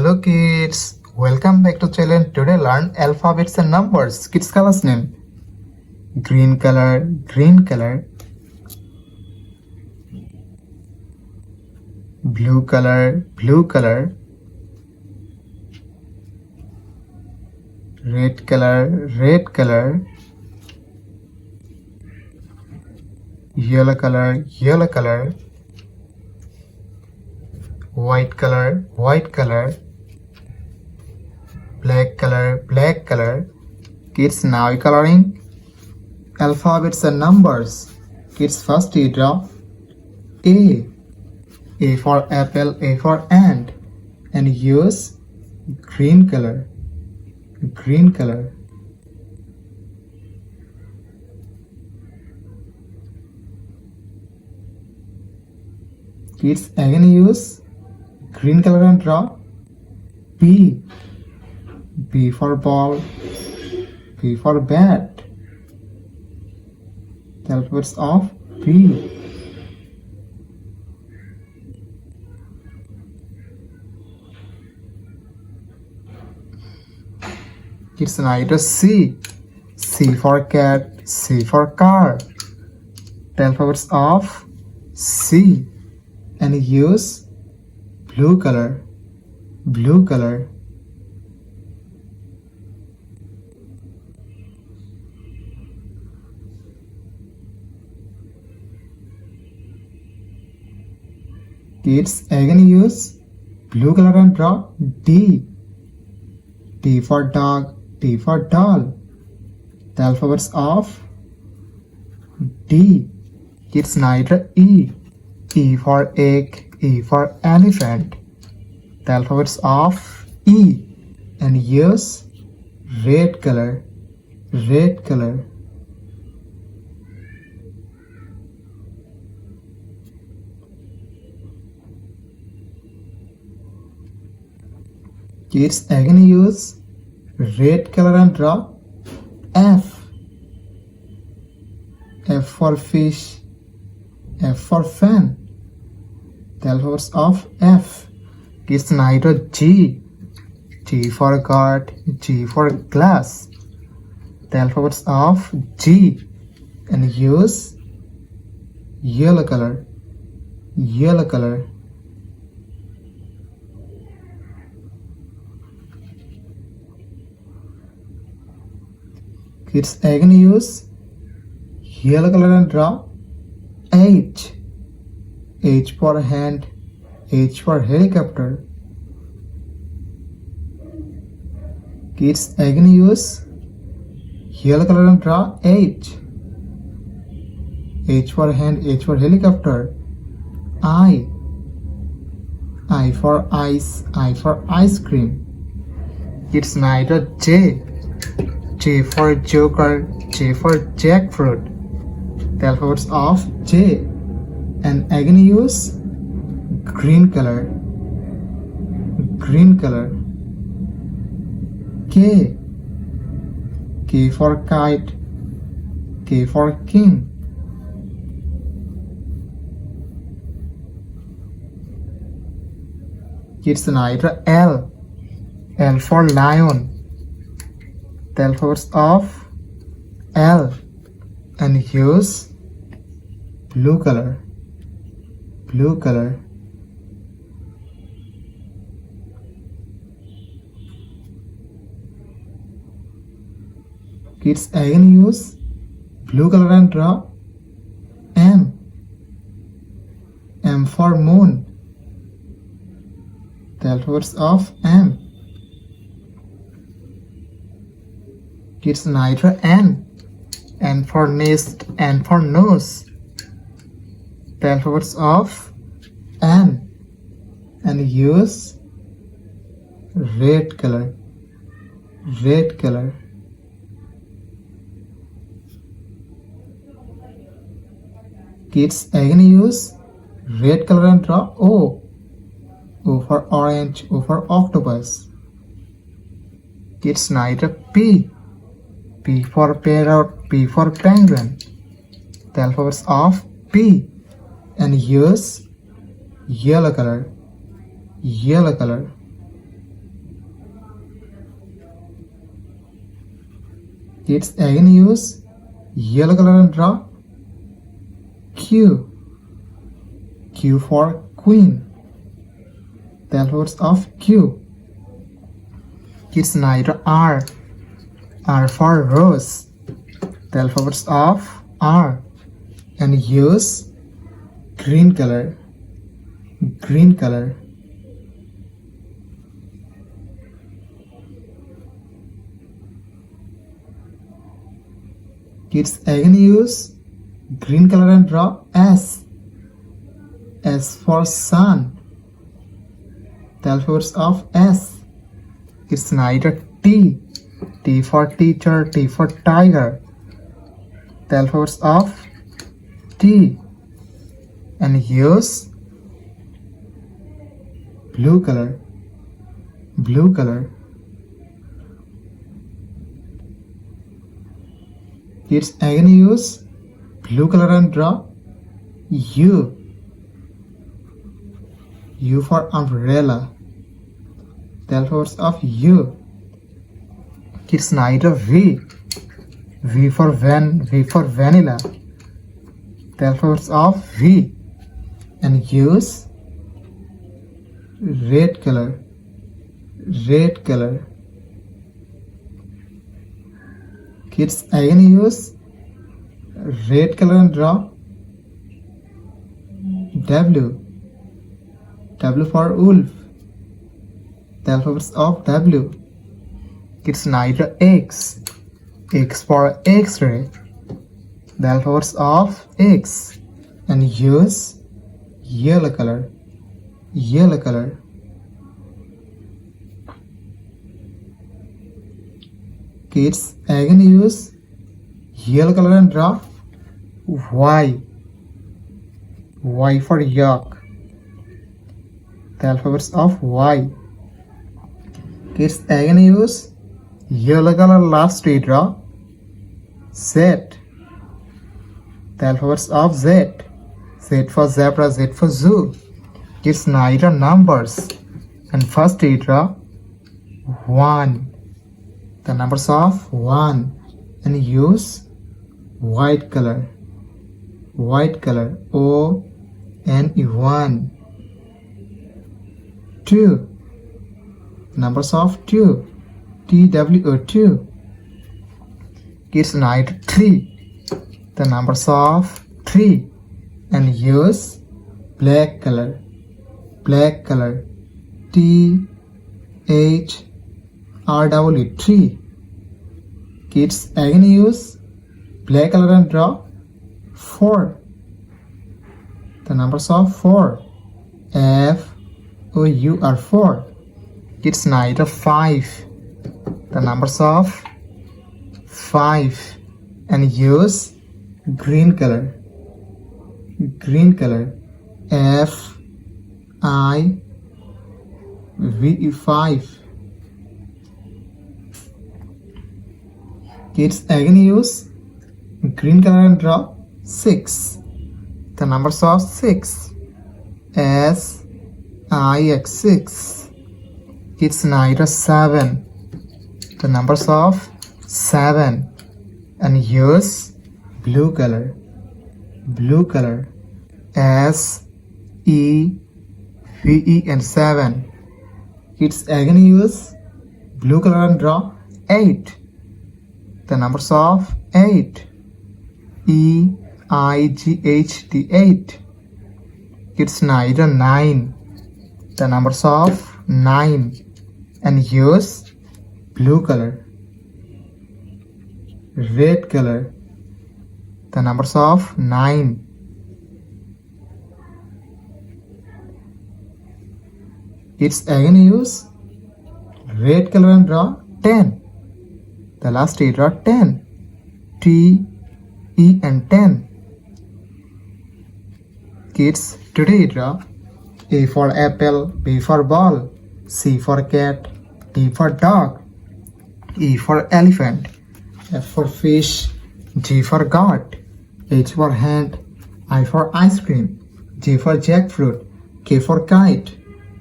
Hello kids, welcome back to channel. Today learn alphabets and numbers. Kids colors name: green color, blue color, red color, yellow color, white color, black color. Kids, now coloring alphabets and numbers. Kids, first you draw A for apple, A for ant, and use green color. Kids, again use green color and draw B for ball, B for bat. The alphabets of B. Kids, now it is C for cat, C for car. The alphabets of C, and use blue color. Kids, again use blue color and draw D for dog, D for doll. The alphabets of D. Kids, now draw E for egg, E for elephant. The alphabets of E, and use red color. Kids, again use red color and draw F for fish, F for fan. The alphabets of F. Kids, now draw G for guard, G for glass. The alphabets of G, and use yellow color. Kids, again use yellow color and draw H for hand, H for helicopter. Kids, again use yellow color and draw H for hand, H for helicopter. I for ice, I for ice cream. Kids, now draw J for joker, J for jackfruit. The alphabets of J, and again use green color. K for kite, K for king. Kids, now draw L for lion. The alphabets of L, and use blue color. Kids, again use blue color and draw M for moon. The alphabets of M. Kids, now draw N for nest, N for nose. The alphabets of N, and use red color. Kids, again use red color and draw O for orange, O for octopus. Kids, now draw P for parrot, P for penguin. The alphabets of P, and use yellow color. Kids again use yellow color and draw Q. Q for queen. The alphabets of Q. Kids now draw R. R for rose. The alphabets of R. And use green color. Green color. Kids again use green color and draw S. S for sun. The alphabets of S. Kids now draw T. T for teacher, T for tiger. The alphabets of T. And use blue color. Blue color. Kids again use blue color and draw U. U for umbrella. The alphabets of U. Kids now draw V. V for vanilla. The alphabets of V. And use red color. Red color. Kids again use red color and draw W. W for wolf. The alphabets of W. Kids now draw X. X for X-ray. The alphabets of X. And use yellow color. Yellow color. Kids again use yellow color and draw Y. Y for yak. The alphabets of Y. Kids again use yellow color last to draw Z. The alphabets of Z. Z for zebra, Z for zoo. Kids now draw numbers. And first we draw 1. The numbers of 1. And use white color. White color. O-N-E 1. 2. Numbers of 2. T-W-O 2. Kids now draw 3. The numbers of 3. And use black color. Black color. T-H-R-W 3. Kids again use black color and draw 4. The numbers of 4. F-O-U-R 4. Kids now draw 5. The numbers of 5. And use green color. Green color. F-I-V-E 5. Kids again use green color and draw 6. The numbers of 6. S-I-X 6. Kids now draw 7. The numbers of 7. And use blue color. Blue color. S-E-V-E and 7. Kids again use blue color and draw 8. The numbers of 8. E-I-G-H-T 8. Kids now draw 9. The numbers of 9. And use blue color. Red color. The numbers of 9. Kids again use red color and draw 10. The last we draw 10. T, E and 10. Kids today draw A for apple, B for ball, C for cat, D for dog, E for elephant, F for fish, G for goat, H for hand, I for ice cream, J for jackfruit, K for kite,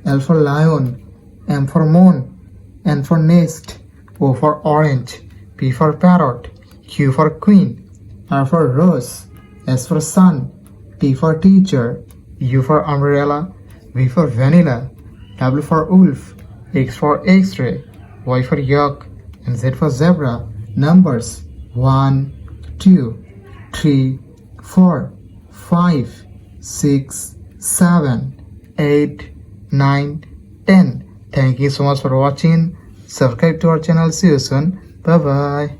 L for lion, M for moon, N for nest, O for orange, P for parrot, Q for queen, R for rose, S for sun, T for teacher, U for umbrella, V for vanilla, W for wolf, X for x-ray, Y for yak, and Z for zebra. Numbers 1, 2, 3, 4, 5, 6, 7, 8, 9, 10. Thank you so much for watching. Subscribe to our channel. See you soon. Bye bye.